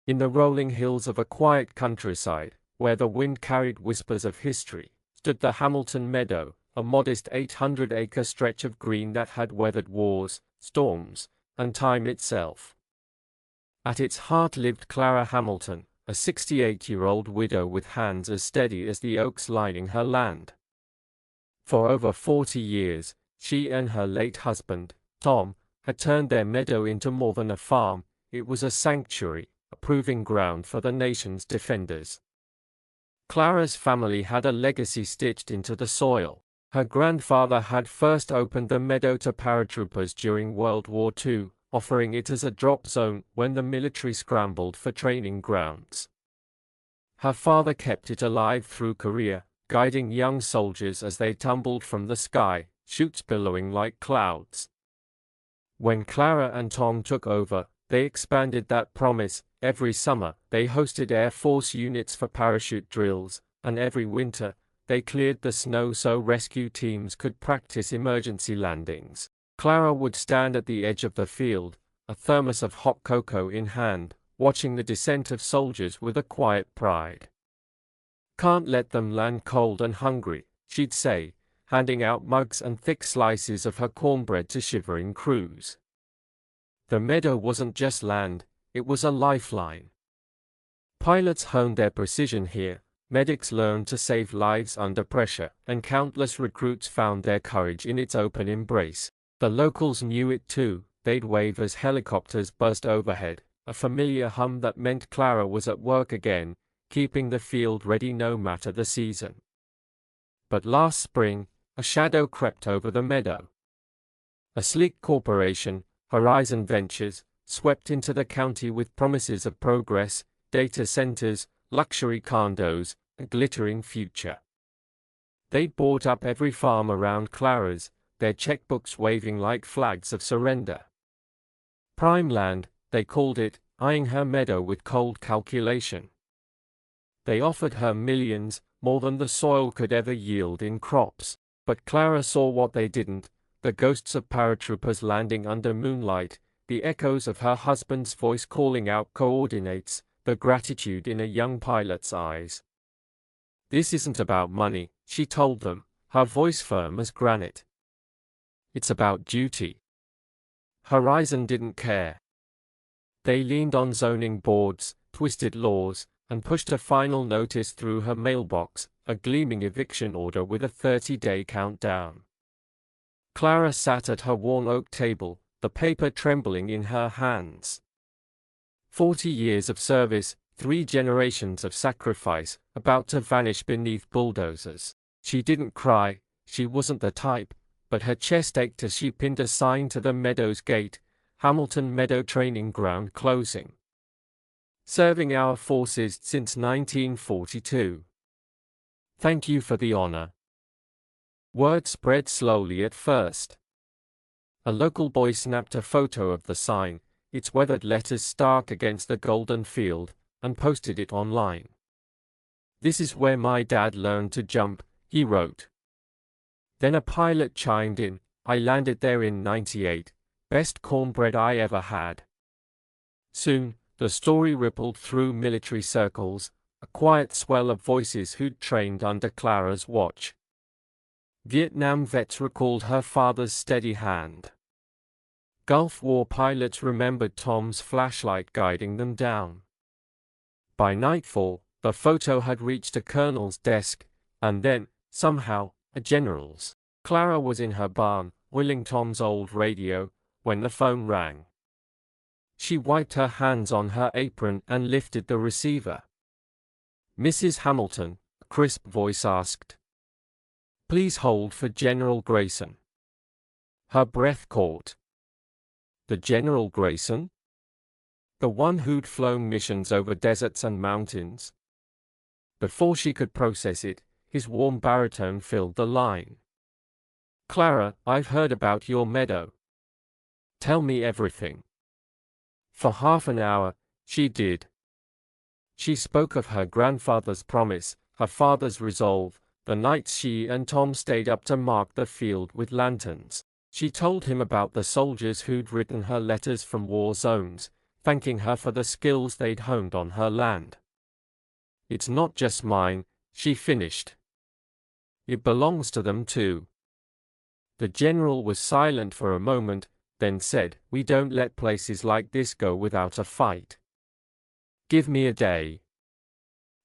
In the rolling hills of a quiet countryside, where the wind carried whispers of history, stood the Hamilton Meadow, a modest 800-acre stretch of green that had weathered wars, storms, and time itself. At its heart lived Clara Hamilton, a 68-year-old widow with hands as steady as the oaks lining her land. For over 40 years, she and her late husband, Tom, had turned their meadow into more than a farm. It was a sanctuary, a proving ground for the nation's defenders. Clara's family had a legacy stitched into the soil. Her grandfather had first opened the meadow to paratroopers during World War II, offering it as a drop zone when the military scrambled for training grounds. Her father kept it alive through Korea, guiding young soldiers as they tumbled from the sky, chutes billowing like clouds. When Clara and Tom took over, they expanded that promise. Every summer, they hosted Air Force units for parachute drills, and every winter, they cleared the snow so rescue teams could practice emergency landings. Clara would stand at the edge of the field, a thermos of hot cocoa in hand, watching the descent of soldiers with a quiet pride. "Can't let them land cold and hungry," she'd say, handing out mugs and thick slices of her cornbread to shivering crews. The meadow wasn't just land, it was a lifeline. Pilots honed their precision here, medics learned to save lives under pressure, and countless recruits found their courage in its open embrace. The locals knew it too. They'd wave as helicopters buzzed overhead, a familiar hum that meant Clara was at work again, keeping the field ready no matter the season. But last spring, a shadow crept over the meadow. A sleek corporation, Horizon Ventures, swept into the county with promises of progress, data centers, luxury condos, a glittering future. They'd bought up every farm around Clara's, their checkbooks waving like flags of surrender. Prime land, they called it, eyeing her meadow with cold calculation. They offered her millions, more than the soil could ever yield in crops. But Clara saw what they didn't: the ghosts of paratroopers landing under moonlight, the echoes of her husband's voice calling out coordinates, the gratitude in a young pilot's eyes. "This isn't about money," she told them, her voice firm as granite. "It's about duty." Horizon didn't care. They leaned on zoning boards, twisted laws, and pushed a final notice through her mailbox, a gleaming eviction order with a 30-day countdown. Clara sat at her worn oak table, the paper trembling in her hands. 40 years of service, 3 generations of sacrifice, about to vanish beneath bulldozers. She didn't cry, she wasn't the type, but her chest ached as she pinned a sign to the meadow's gate, "Hamilton Meadow Training Ground Closing. Serving our forces since 1942. Thank you for the honor." Word spread slowly at first. A local boy snapped a photo of the sign, its weathered letters stark against the golden field, and posted it online. "This is where my dad learned to jump," he wrote. Then a pilot chimed in, "I landed there in '98, best cornbread I ever had." Soon, the story rippled through military circles, a quiet swell of voices who'd trained under Clara's watch. Vietnam vets recalled her father's steady hand. Gulf War pilots remembered Tom's flashlight guiding them down. By nightfall, the photo had reached a colonel's desk, and then, somehow, a general's. Clara was in her barn, oiling Tom's old radio, when the phone rang. She wiped her hands on her apron and lifted the receiver. "Mrs. Hamilton," a crisp voice asked. "Please hold for General Grayson." Her breath caught. The General Grayson? The one who'd flown missions over deserts and mountains? Before she could process it, his warm baritone filled the line. "Clara, I've heard about your meadow. Tell me everything." For half an hour, she did. She spoke of her grandfather's promise, her father's resolve, the nights she and Tom stayed up to mark the field with lanterns. She told him about the soldiers who'd written her letters from war zones, thanking her for the skills they'd honed on her land. "It's not just mine," she finished. "It belongs to them too." The general was silent for a moment, then said, "We don't let places like this go without a fight. Give me a day."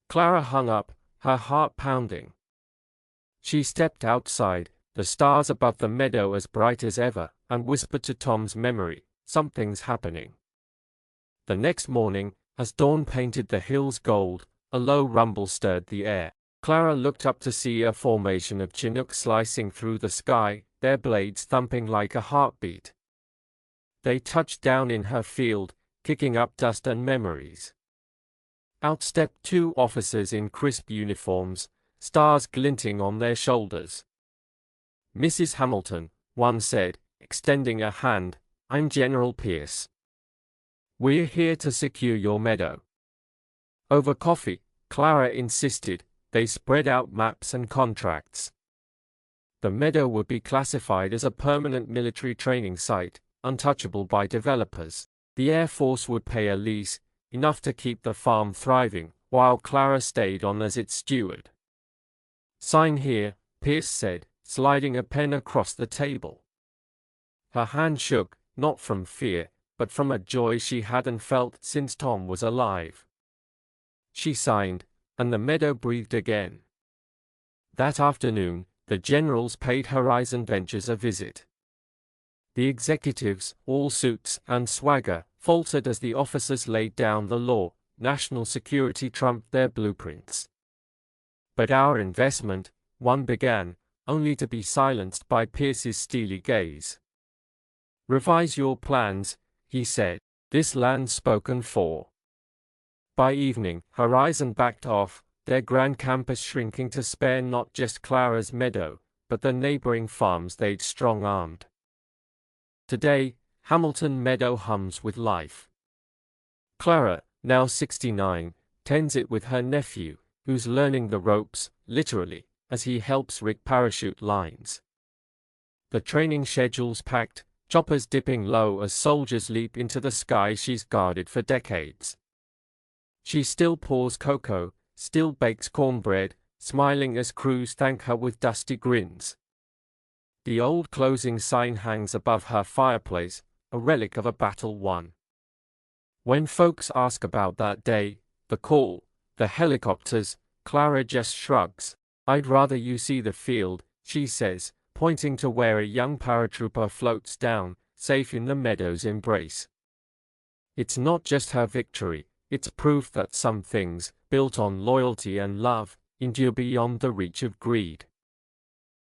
Clara hung up, her heart pounding. She stepped outside, the stars above the meadow as bright as ever, and whispered to Tom's memory, "Something's happening." The next morning, as dawn painted the hills gold, a low rumble stirred the air. Clara looked up to see a formation of Chinooks slicing through the sky, their blades thumping like a heartbeat. They touched down in her field, kicking up dust and memories. Out stepped two officers in crisp uniforms, stars glinting on their shoulders. "Mrs. Hamilton," one said, extending a hand, "I'm General Pierce. We're here to secure your meadow." Over coffee, Clara insisted, they spread out maps and contracts. The meadow would be classified as a permanent military training site, untouchable by developers. The Air Force would pay a lease, enough to keep the farm thriving, while Clara stayed on as its steward. "Sign here," Pierce said, sliding a pen across the table. Her hand shook, not from fear, but from a joy she hadn't felt since Tom was alive. She signed, and the meadow breathed again. That afternoon, the generals paid Horizon Ventures a visit. The executives, all suits and swagger, faltered as the officers laid down the law. National security trumped their blueprints. "But our investment," one began, only to be silenced by Pierce's steely gaze. "Revise your plans," he said. "This land's spoken for." By evening, Horizon backed off, their grand campus shrinking to spare not just Clara's meadow, but the neighboring farms they'd strong-armed. Today, Hamilton Meadow hums with life. Clara, now 69, tends it with her nephew, who's learning the ropes, literally, as he helps rig parachute lines. The training schedule's packed, choppers dipping low as soldiers leap into the sky she's guarded for decades. She still pours cocoa, still bakes cornbread, smiling as crews thank her with dusty grins. The old closing sign hangs above her fireplace, a relic of a battle won. When folks ask about that day, the call, the helicopters, Clara just shrugs. "I'd rather you see the field," she says, pointing to where a young paratrooper floats down, safe in the meadow's embrace. It's not just her victory, it's proof that some things, built on loyalty and love, endure beyond the reach of greed.